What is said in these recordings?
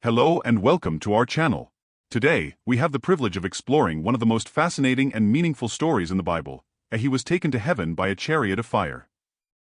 Hello and welcome to our channel. Today, we have the privilege of exploring one of the most fascinating and meaningful stories in the Bible, and he was taken to heaven by a chariot of fire.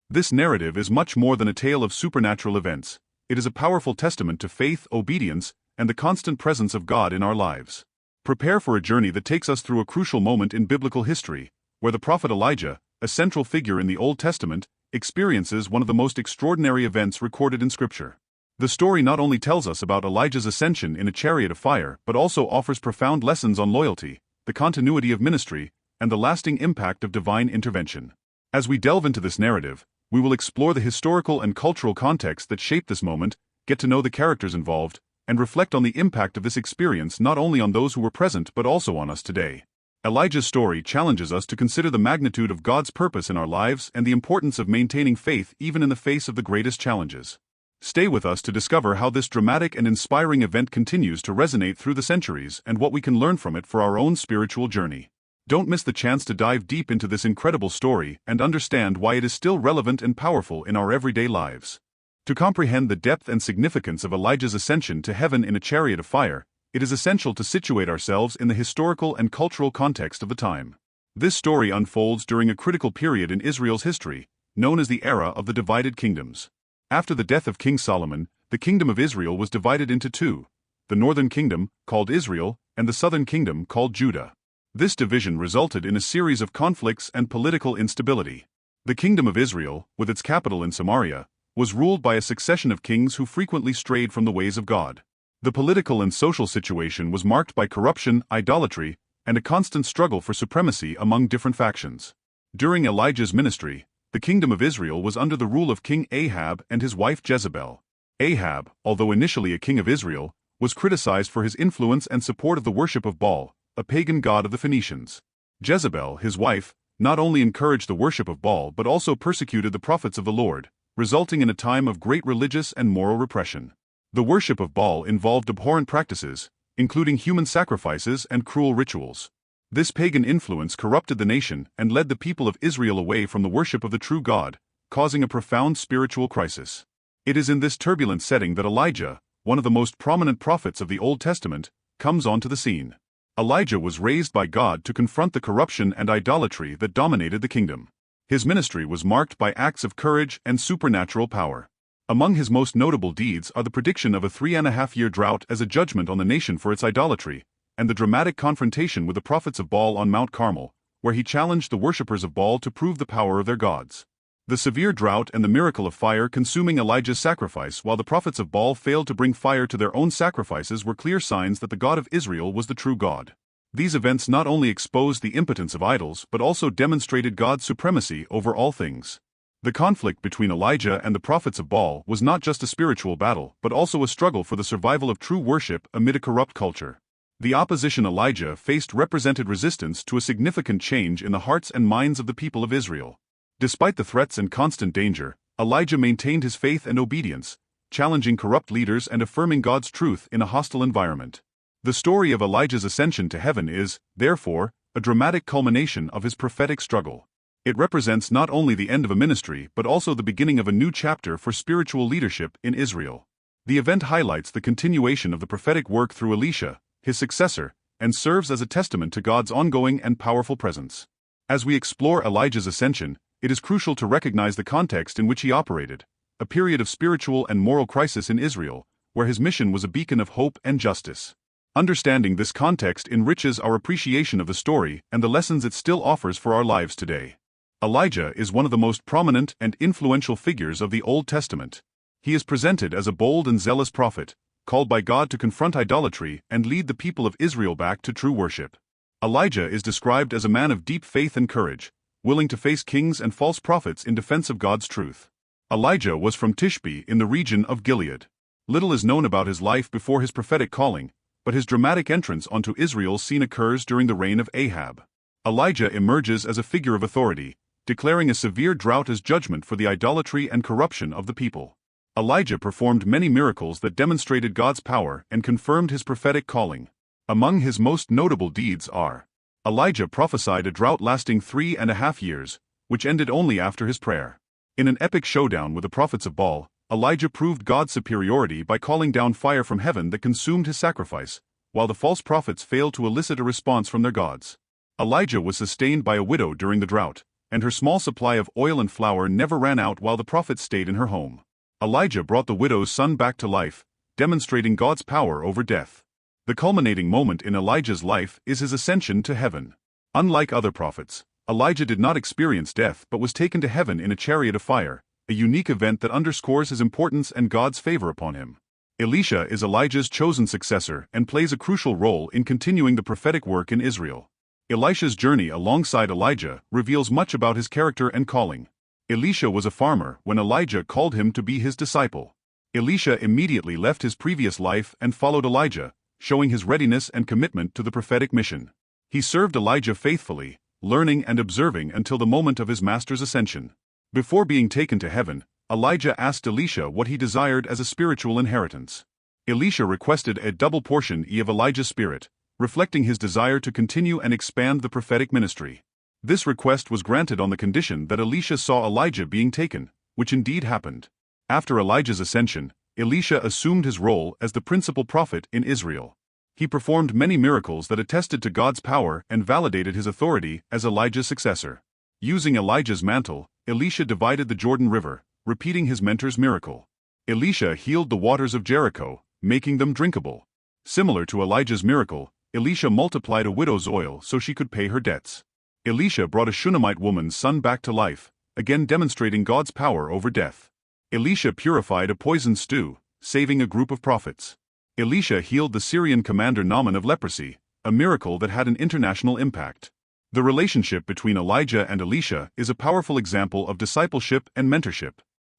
This narrative is much more than a tale of supernatural events. It is a powerful testament to faith, obedience, and the constant presence of God in our lives. Prepare for a journey that takes us through a crucial moment in biblical history, where the prophet Elijah, a central figure in the Old Testament, experiences one of the most extraordinary events recorded in Scripture. The story not only tells us about Elijah's ascension in a chariot of fire but also offers profound lessons on loyalty, the continuity of ministry, and the lasting impact of divine intervention. As we delve into this narrative, we will explore the historical and cultural context that shaped this moment, get to know the characters involved, and reflect on the impact of this experience not only on those who were present but also on us today. Elijah's story challenges us to consider the magnitude of God's purpose in our lives and the importance of maintaining faith even in the face of the greatest challenges. Stay with us to discover how this dramatic and inspiring event continues to resonate through the centuries and what we can learn from it for our own spiritual journey. Don't miss the chance to dive deep into this incredible story and understand why it is still relevant and powerful in our everyday lives. To comprehend the depth and significance of Elijah's ascension to heaven in a chariot of fire, it is essential to situate ourselves in the historical and cultural context of the time. This story unfolds during a critical period in Israel's history, known as the era of the divided kingdoms. After the death of King Solomon, the kingdom of Israel was divided into two: the northern kingdom, called Israel, and the southern kingdom, called Judah. This division resulted in a series of conflicts and political instability. The kingdom of Israel, with its capital in Samaria, was ruled by a succession of kings who frequently strayed from the ways of God. The political and social situation was marked by corruption, idolatry, and a constant struggle for supremacy among different factions. During Elijah's ministry, the kingdom of Israel was under the rule of King Ahab and his wife Jezebel. Ahab, although initially a king of Israel, was criticized for his influence and support of the worship of Baal, a pagan god of the Phoenicians. Jezebel, his wife, not only encouraged the worship of Baal but also persecuted the prophets of the Lord, resulting in a time of great religious and moral repression. The worship of Baal involved abhorrent practices, including human sacrifices and cruel rituals. This pagan influence corrupted the nation and led the people of Israel away from the worship of the true God, causing a profound spiritual crisis. It is in this turbulent setting that Elijah, one of the most prominent prophets of the Old Testament, comes onto the scene. Elijah was raised by God to confront the corruption and idolatry that dominated the kingdom. His ministry was marked by acts of courage and supernatural power. Among his most notable deeds are the prediction of a 3.5-year drought as a judgment on the nation for its idolatry, and the dramatic confrontation with the prophets of Baal on Mount Carmel, where he challenged the worshippers of Baal to prove the power of their gods. The severe drought and the miracle of fire consuming Elijah's sacrifice while the prophets of Baal failed to bring fire to their own sacrifices were clear signs that the God of Israel was the true God. These events not only exposed the impotence of idols but also demonstrated God's supremacy over all things. The conflict between Elijah and the prophets of Baal was not just a spiritual battle but also a struggle for the survival of true worship amid a corrupt culture. The opposition Elijah faced represented resistance to a significant change in the hearts and minds of the people of Israel. Despite the threats and constant danger, Elijah maintained his faith and obedience, challenging corrupt leaders and affirming God's truth in a hostile environment. The story of Elijah's ascension to heaven is, therefore, a dramatic culmination of his prophetic struggle. It represents not only the end of a ministry but also the beginning of a new chapter for spiritual leadership in Israel. The event highlights the continuation of the prophetic work through Elisha, his successor, and serves as a testament to God's ongoing and powerful presence. As we explore Elijah's ascension, it is crucial to recognize the context in which he operated, a period of spiritual and moral crisis in Israel, where his mission was a beacon of hope and justice. Understanding this context enriches our appreciation of the story and the lessons it still offers for our lives today. Elijah is one of the most prominent and influential figures of the Old Testament. He is presented as a bold and zealous prophet, called by God to confront idolatry and lead the people of Israel back to true worship. Elijah is described as a man of deep faith and courage, willing to face kings and false prophets in defense of God's truth. Elijah was from Tishbe in the region of Gilead. Little is known about his life before his prophetic calling, but his dramatic entrance onto Israel's scene occurs during the reign of Ahab. Elijah emerges as a figure of authority, declaring a severe drought as judgment for the idolatry and corruption of the people. Elijah performed many miracles that demonstrated God's power and confirmed his prophetic calling. Among his most notable deeds are: Elijah prophesied a drought lasting 3.5 years, which ended only after his prayer. In an epic showdown with the prophets of Baal, Elijah proved God's superiority by calling down fire from heaven that consumed his sacrifice, while the false prophets failed to elicit a response from their gods. Elijah was sustained by a widow during the drought, and her small supply of oil and flour never ran out while the prophet stayed in her home. Elijah brought the widow's son back to life, demonstrating God's power over death. The culminating moment in Elijah's life is his ascension to heaven. Unlike other prophets, Elijah did not experience death but was taken to heaven in a chariot of fire, a unique event that underscores his importance and God's favor upon him. Elisha is Elijah's chosen successor and plays a crucial role in continuing the prophetic work in Israel. Elisha's journey alongside Elijah reveals much about his character and calling. Elisha was a farmer when Elijah called him to be his disciple. Elisha immediately left his previous life and followed Elijah, showing his readiness and commitment to the prophetic mission. He served Elijah faithfully, learning and observing until the moment of his master's ascension. Before being taken to heaven, Elijah asked Elisha what he desired as a spiritual inheritance. Elisha requested a double portion of Elijah's spirit, reflecting his desire to continue and expand the prophetic ministry. This request was granted on the condition that Elisha saw Elijah being taken, which indeed happened. After Elijah's ascension, Elisha assumed his role as the principal prophet in Israel. He performed many miracles that attested to God's power and validated his authority as Elijah's successor. Using Elijah's mantle, Elisha divided the Jordan River, repeating his mentor's miracle. Elisha healed the waters of Jericho, making them drinkable. Similar to Elijah's miracle, Elisha multiplied a widow's oil so she could pay her debts. Elisha brought a Shunammite woman's son back to life, again demonstrating God's power over death. Elisha purified a poisoned stew, saving a group of prophets. Elisha healed the Syrian commander Naaman of leprosy, a miracle that had an international impact. The relationship between Elijah and Elisha is a powerful example of discipleship and mentorship.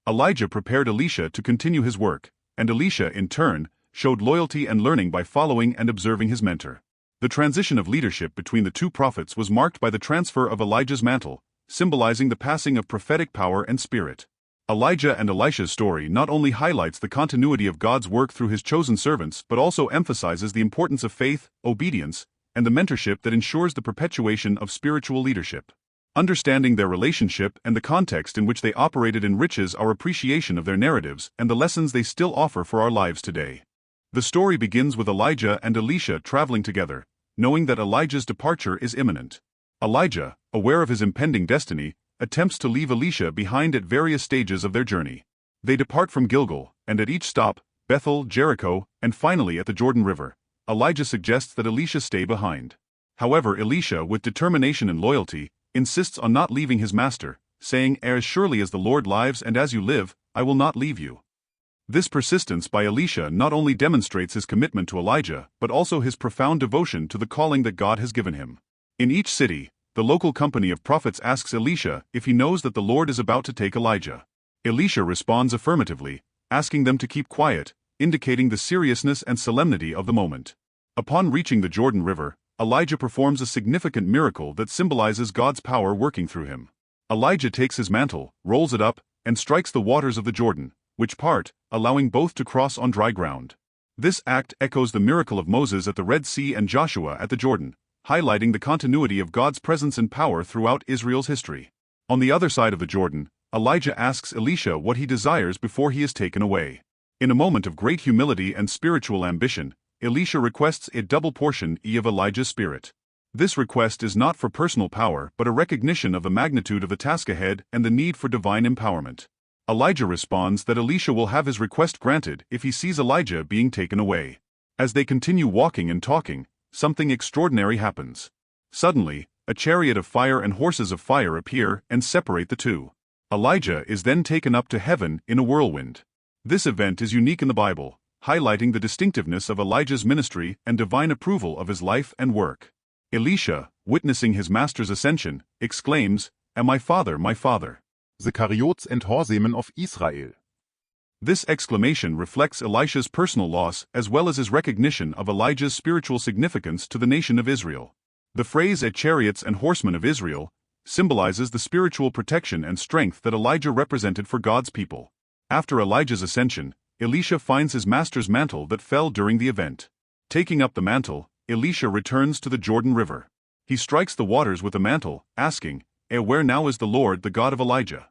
Elijah prepared Elisha to continue his work, and Elisha, in turn, showed loyalty and learning by following and observing his mentor. The transition of leadership between the two prophets was marked by the transfer of Elijah's mantle, symbolizing the passing of prophetic power and spirit. Elijah and Elisha's story not only highlights the continuity of God's work through his chosen servants but also emphasizes the importance of faith, obedience, and the mentorship that ensures the perpetuation of spiritual leadership. Understanding their relationship and the context in which they operated enriches our appreciation of their narratives and the lessons they still offer for our lives today. The story begins with Elijah and Elisha traveling together, knowing that Elijah's departure is imminent. Elijah, aware of his impending destiny, attempts to leave Elisha behind at various stages of their journey. They depart from Gilgal, and at each stop, Bethel, Jericho, and finally at the Jordan River, Elijah suggests that Elisha stay behind. However, Elisha, with determination and loyalty, insists on not leaving his master, saying, "As surely as the Lord lives and as you live, I will not leave you." This persistence by Elisha not only demonstrates his commitment to Elijah but also his profound devotion to the calling that God has given him. In each city, the local company of prophets asks Elisha if he knows that the Lord is about to take Elijah. Elisha responds affirmatively, asking them to keep quiet, indicating the seriousness and solemnity of the moment. Upon reaching the Jordan River, Elijah performs a significant miracle that symbolizes God's power working through him. Elijah takes his mantle, rolls it up, and strikes the waters of the Jordan, which part, allowing both to cross on dry ground. This act echoes the miracle of Moses at the Red Sea and Joshua at the Jordan, highlighting the continuity of God's presence and power throughout Israel's history. On the other side of the Jordan, Elijah asks Elisha what he desires before he is taken away. In a moment of great humility and spiritual ambition, Elisha requests a double portion of Elijah's spirit. This request is not for personal power but a recognition of the magnitude of the task ahead and the need for divine empowerment. Elijah responds that Elisha will have his request granted if he sees Elijah being taken away. As they continue walking and talking, something extraordinary happens. Suddenly, a chariot of fire and horses of fire appear and separate the two. Elijah is then taken up to heaven in a whirlwind. This event is unique in the Bible, highlighting the distinctiveness of Elijah's ministry and divine approval of his life and work. Elisha, witnessing his master's ascension, exclaims, my father, the Chariots and horsemen of Israel." This exclamation reflects Elisha's personal loss as well as his recognition of Elijah's spiritual significance to the nation of Israel. The phrase "a chariots and horsemen of Israel" symbolizes the spiritual protection and strength that Elijah represented for God's people. After Elijah's ascension, Elisha finds his master's mantle that fell during the event. Taking up the mantle, Elisha returns to the Jordan River. He strikes the waters with the mantle, asking, "Where now is the Lord, the God of Elijah?"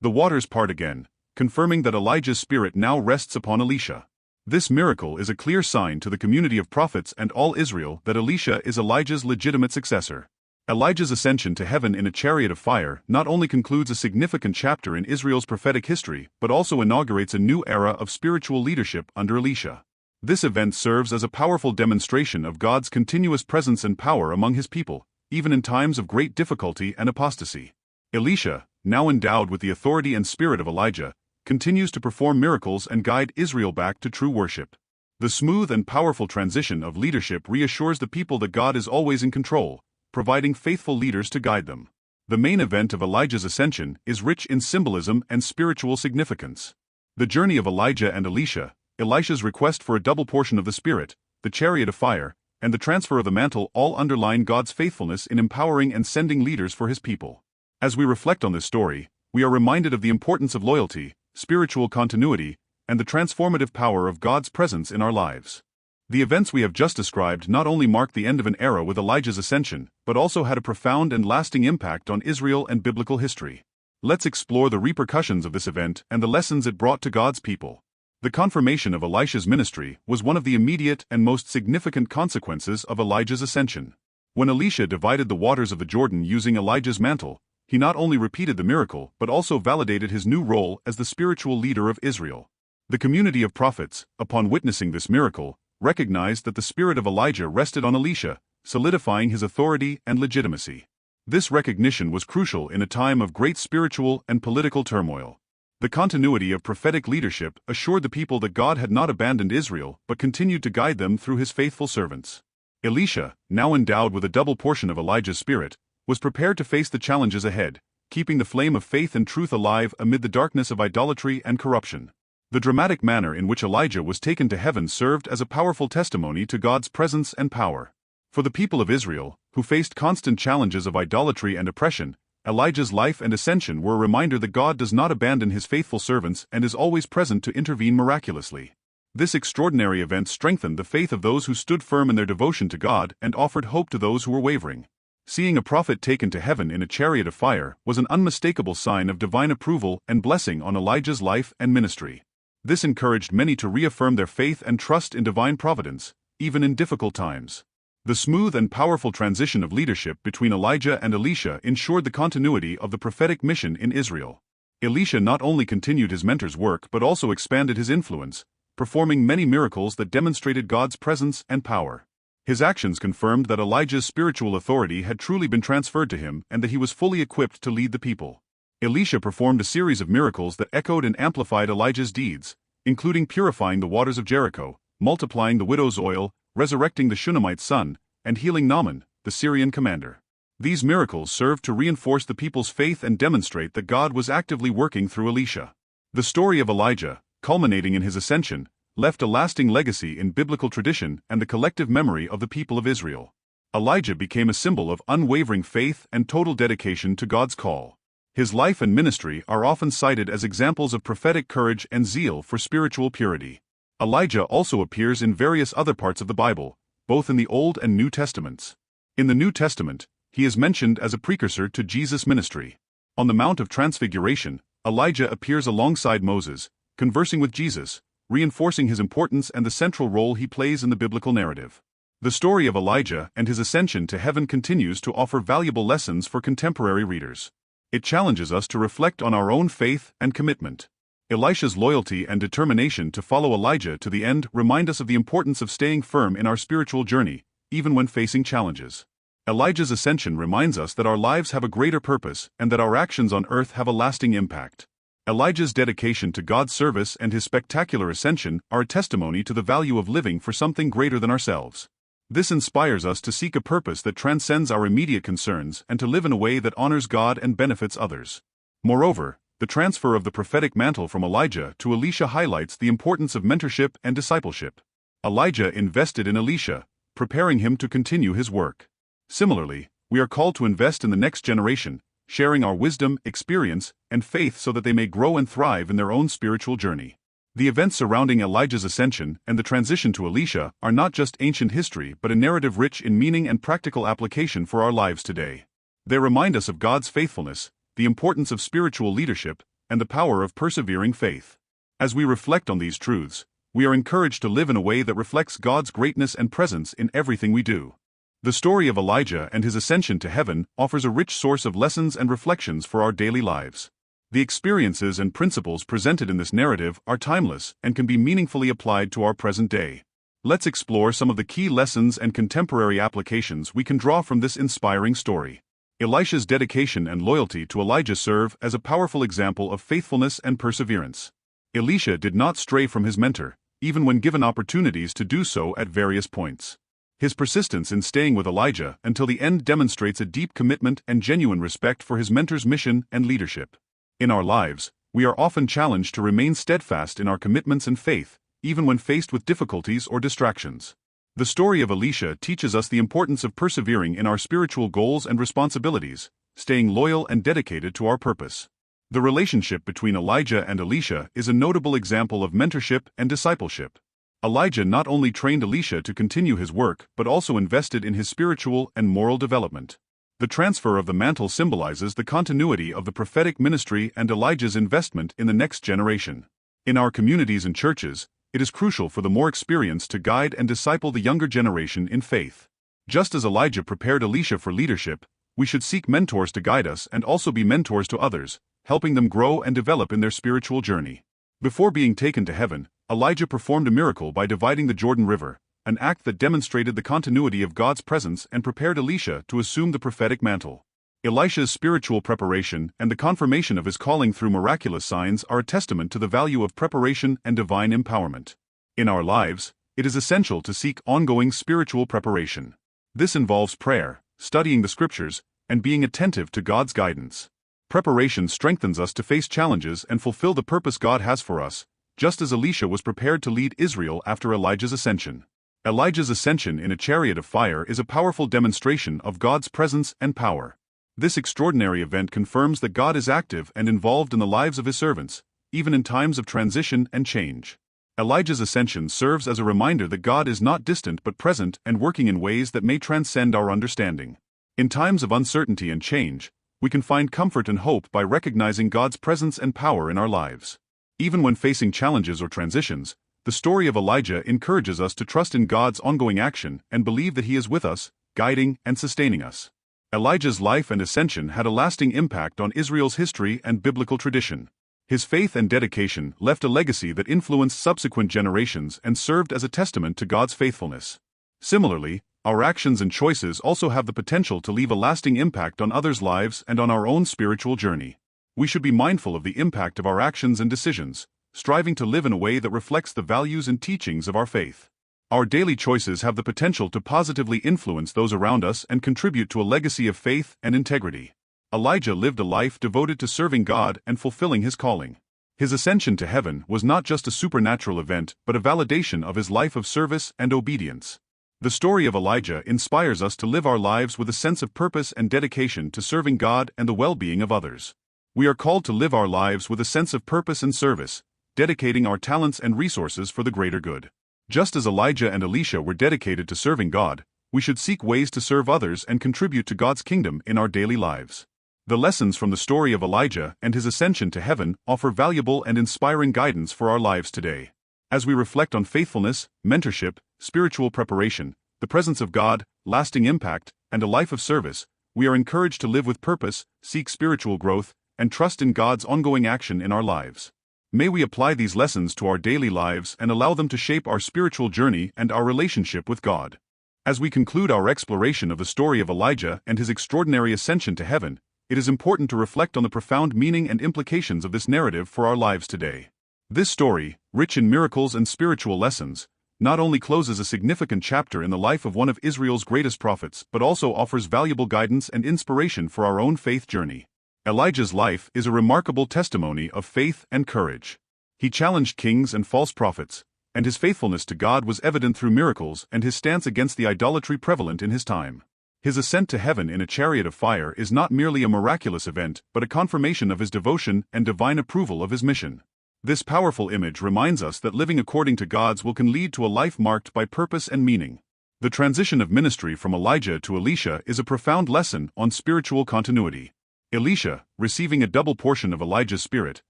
The waters part again, confirming that Elijah's spirit now rests upon Elisha. This miracle is a clear sign to the community of prophets and all Israel that Elisha is Elijah's legitimate successor. Elijah's ascension to heaven in a chariot of fire not only concludes a significant chapter in Israel's prophetic history but also inaugurates a new era of spiritual leadership under Elisha. This event serves as a powerful demonstration of God's continuous presence and power among his people, even in times of great difficulty and apostasy. Elisha, now endowed with the authority and spirit of Elijah, continues to perform miracles and guide Israel back to true worship. The smooth and powerful transition of leadership reassures the people that God is always in control, providing faithful leaders to guide them. The main event of Elijah's ascension is rich in symbolism and spiritual significance. The journey of Elijah and Elisha, Elisha's request for a double portion of the Spirit, the chariot of fire, and the transfer of the mantle all underline God's faithfulness in empowering and sending leaders for his people. As we reflect on this story, we are reminded of the importance of loyalty, spiritual continuity, and the transformative power of God's presence in our lives. The events we have just described not only marked the end of an era with Elijah's ascension, but also had a profound and lasting impact on Israel and biblical history. Let's explore the repercussions of this event and the lessons it brought to God's people. The confirmation of Elisha's ministry was one of the immediate and most significant consequences of Elijah's ascension. When Elisha divided the waters of the Jordan using Elijah's mantle, he not only repeated the miracle but also validated his new role as the spiritual leader of Israel. The community of prophets, upon witnessing this miracle, recognized that the spirit of Elijah rested on Elisha, solidifying his authority and legitimacy. This recognition was crucial in a time of great spiritual and political turmoil. The continuity of prophetic leadership assured the people that God had not abandoned Israel but continued to guide them through his faithful servants. Elisha, now endowed with a double portion of Elijah's spirit, was prepared to face the challenges ahead, keeping the flame of faith and truth alive amid the darkness of idolatry and corruption. The dramatic manner in which Elijah was taken to heaven served as a powerful testimony to God's presence and power. For the people of Israel, who faced constant challenges of idolatry and oppression, Elijah's life and ascension were a reminder that God does not abandon his faithful servants and is always present to intervene miraculously. This extraordinary event strengthened the faith of those who stood firm in their devotion to God and offered hope to those who were wavering. Seeing a prophet taken to heaven in a chariot of fire was an unmistakable sign of divine approval and blessing on Elijah's life and ministry. This encouraged many to reaffirm their faith and trust in divine providence, even in difficult times. The smooth and powerful transition of leadership between Elijah and Elisha ensured the continuity of the prophetic mission in Israel. Elisha not only continued his mentor's work but also expanded his influence, performing many miracles that demonstrated God's presence and power. His actions confirmed that Elijah's spiritual authority had truly been transferred to him and that he was fully equipped to lead the people. Elisha performed a series of miracles that echoed and amplified Elijah's deeds, including purifying the waters of Jericho, multiplying the widow's oil, resurrecting the Shunammite's son, and healing Naaman, the Syrian commander. These miracles served to reinforce the people's faith and demonstrate that God was actively working through Elisha. The story of Elijah, culminating in his ascension, left a lasting legacy in biblical tradition and the collective memory of the people of Israel. Elijah became a symbol of unwavering faith and total dedication to God's call. His life and ministry are often cited as examples of prophetic courage and zeal for spiritual purity. Elijah also appears in various other parts of the Bible, both in the Old and New Testaments. In the New Testament, he is mentioned as a precursor to Jesus' ministry. On the Mount of Transfiguration, Elijah appears alongside Moses, conversing with Jesus, reinforcing his importance and the central role he plays in the biblical narrative. The story of Elijah and his ascension to heaven continues to offer valuable lessons for contemporary readers. It challenges us to reflect on our own faith and commitment. Elisha's loyalty and determination to follow Elijah to the end remind us of the importance of staying firm in our spiritual journey, even when facing challenges. Elijah's ascension reminds us that our lives have a greater purpose and that our actions on earth have a lasting impact. Elijah's dedication to God's service and his spectacular ascension are a testimony to the value of living for something greater than ourselves. This inspires us to seek a purpose that transcends our immediate concerns and to live in a way that honors God and benefits others. Moreover, the transfer of the prophetic mantle from Elijah to Elisha highlights the importance of mentorship and discipleship. Elijah invested in Elisha, preparing him to continue his work. Similarly, we are called to invest in the next generation, sharing our wisdom, experience, and faith so that they may grow and thrive in their own spiritual journey. The events surrounding Elijah's ascension and the transition to Elisha are not just ancient history but a narrative rich in meaning and practical application for our lives today. They remind us of God's faithfulness, the importance of spiritual leadership, and the power of persevering faith. As we reflect on these truths, we are encouraged to live in a way that reflects God's greatness and presence in everything we do. The story of Elijah and his ascension to heaven offers a rich source of lessons and reflections for our daily lives. The experiences and principles presented in this narrative are timeless and can be meaningfully applied to our present day. Let's explore some of the key lessons and contemporary applications we can draw from this inspiring story. Elisha's dedication and loyalty to Elijah serve as a powerful example of faithfulness and perseverance. Elisha did not stray from his mentor, even when given opportunities to do so at various points. His persistence in staying with Elijah until the end demonstrates a deep commitment and genuine respect for his mentor's mission and leadership. In our lives, we are often challenged to remain steadfast in our commitments and faith, even when faced with difficulties or distractions. The story of Elisha teaches us the importance of persevering in our spiritual goals and responsibilities, staying loyal and dedicated to our purpose. The relationship between Elijah and Elisha is a notable example of mentorship and discipleship. Elijah not only trained Elisha to continue his work but also invested in his spiritual and moral development. The transfer of the mantle symbolizes the continuity of the prophetic ministry and Elijah's investment in the next generation. In our communities and churches, it is crucial for the more experienced to guide and disciple the younger generation in faith. Just as Elijah prepared Elisha for leadership, we should seek mentors to guide us and also be mentors to others, helping them grow and develop in their spiritual journey. Before being taken to heaven, Elijah performed a miracle by dividing the Jordan River, an act that demonstrated the continuity of God's presence and prepared Elisha to assume the prophetic mantle. Elisha's spiritual preparation and the confirmation of his calling through miraculous signs are a testament to the value of preparation and divine empowerment. In our lives, it is essential to seek ongoing spiritual preparation. This involves prayer, studying the scriptures, and being attentive to God's guidance. Preparation strengthens us to face challenges and fulfill the purpose God has for us, just as Elisha was prepared to lead Israel after Elijah's ascension. Elijah's ascension in a chariot of fire is a powerful demonstration of God's presence and power. This extraordinary event confirms that God is active and involved in the lives of his servants, even in times of transition and change. Elijah's ascension serves as a reminder that God is not distant but present and working in ways that may transcend our understanding. In times of uncertainty and change, we can find comfort and hope by recognizing God's presence and power in our lives. Even when facing challenges or transitions, the story of Elijah encourages us to trust in God's ongoing action and believe that he is with us, guiding and sustaining us. Elijah's life and ascension had a lasting impact on Israel's history and biblical tradition. His faith and dedication left a legacy that influenced subsequent generations and served as a testament to God's faithfulness. Similarly, our actions and choices also have the potential to leave a lasting impact on others' lives and on our own spiritual journey. We should be mindful of the impact of our actions and decisions, striving to live in a way that reflects the values and teachings of our faith. Our daily choices have the potential to positively influence those around us and contribute to a legacy of faith and integrity. Elijah lived a life devoted to serving God and fulfilling his calling. His ascension to heaven was not just a supernatural event but a validation of his life of service and obedience. The story of Elijah inspires us to live our lives with a sense of purpose and dedication to serving God and the well-being of others. We are called to live our lives with a sense of purpose and service, dedicating our talents and resources for the greater good. Just as Elijah and Elisha were dedicated to serving God, we should seek ways to serve others and contribute to God's kingdom in our daily lives. The lessons from the story of Elijah and his ascension to heaven offer valuable and inspiring guidance for our lives today. As we reflect on faithfulness, mentorship, spiritual preparation, the presence of God, lasting impact, and a life of service, we are encouraged to live with purpose, seek spiritual growth, and trust in God's ongoing action in our lives. May we apply these lessons to our daily lives and allow them to shape our spiritual journey and our relationship with God. As we conclude our exploration of the story of Elijah and his extraordinary ascension to heaven, it is important to reflect on the profound meaning and implications of this narrative for our lives today. This story, rich in miracles and spiritual lessons, not only closes a significant chapter in the life of one of Israel's greatest prophets but also offers valuable guidance and inspiration for our own faith journey. Elijah's life is a remarkable testimony of faith and courage. He challenged kings and false prophets, and his faithfulness to God was evident through miracles and his stance against the idolatry prevalent in his time. His ascent to heaven in a chariot of fire is not merely a miraculous event but a confirmation of his devotion and divine approval of his mission. This powerful image reminds us that living according to God's will can lead to a life marked by purpose and meaning. The transition of ministry from Elijah to Elisha is a profound lesson on spiritual continuity. Elisha, receiving a double portion of Elijah's spirit,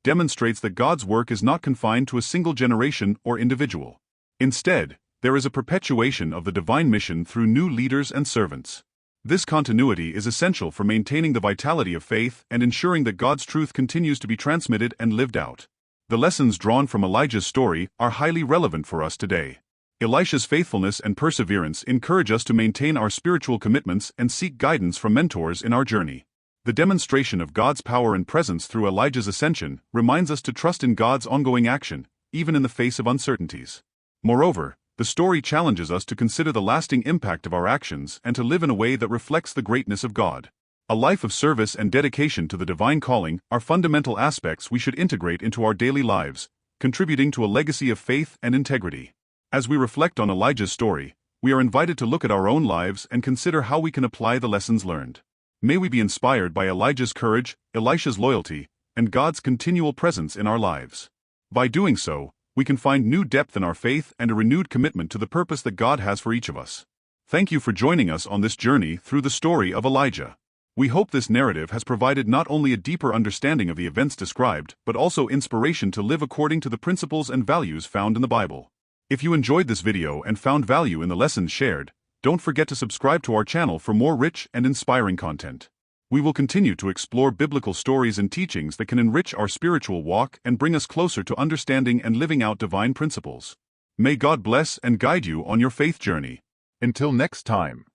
demonstrates that God's work is not confined to a single generation or individual. Instead, there is a perpetuation of the divine mission through new leaders and servants. This continuity is essential for maintaining the vitality of faith and ensuring that God's truth continues to be transmitted and lived out. The lessons drawn from Elijah's story are highly relevant for us today. Elisha's faithfulness and perseverance encourage us to maintain our spiritual commitments and seek guidance from mentors in our journey. The demonstration of God's power and presence through Elijah's ascension reminds us to trust in God's ongoing action, even in the face of uncertainties. Moreover, the story challenges us to consider the lasting impact of our actions and to live in a way that reflects the greatness of God. A life of service and dedication to the divine calling are fundamental aspects we should integrate into our daily lives, contributing to a legacy of faith and integrity. As we reflect on Elijah's story, we are invited to look at our own lives and consider how we can apply the lessons learned. May we be inspired by Elijah's courage, Elisha's loyalty, and God's continual presence in our lives. By doing so, we can find new depth in our faith and a renewed commitment to the purpose that God has for each of us. Thank you for joining us on this journey through the story of Elijah. We hope this narrative has provided not only a deeper understanding of the events described, but also inspiration to live according to the principles and values found in the Bible. If you enjoyed this video and found value in the lessons shared, don't forget to subscribe to our channel for more rich and inspiring content. We will continue to explore biblical stories and teachings that can enrich our spiritual walk and bring us closer to understanding and living out divine principles. May God bless and guide you on your faith journey. Until next time.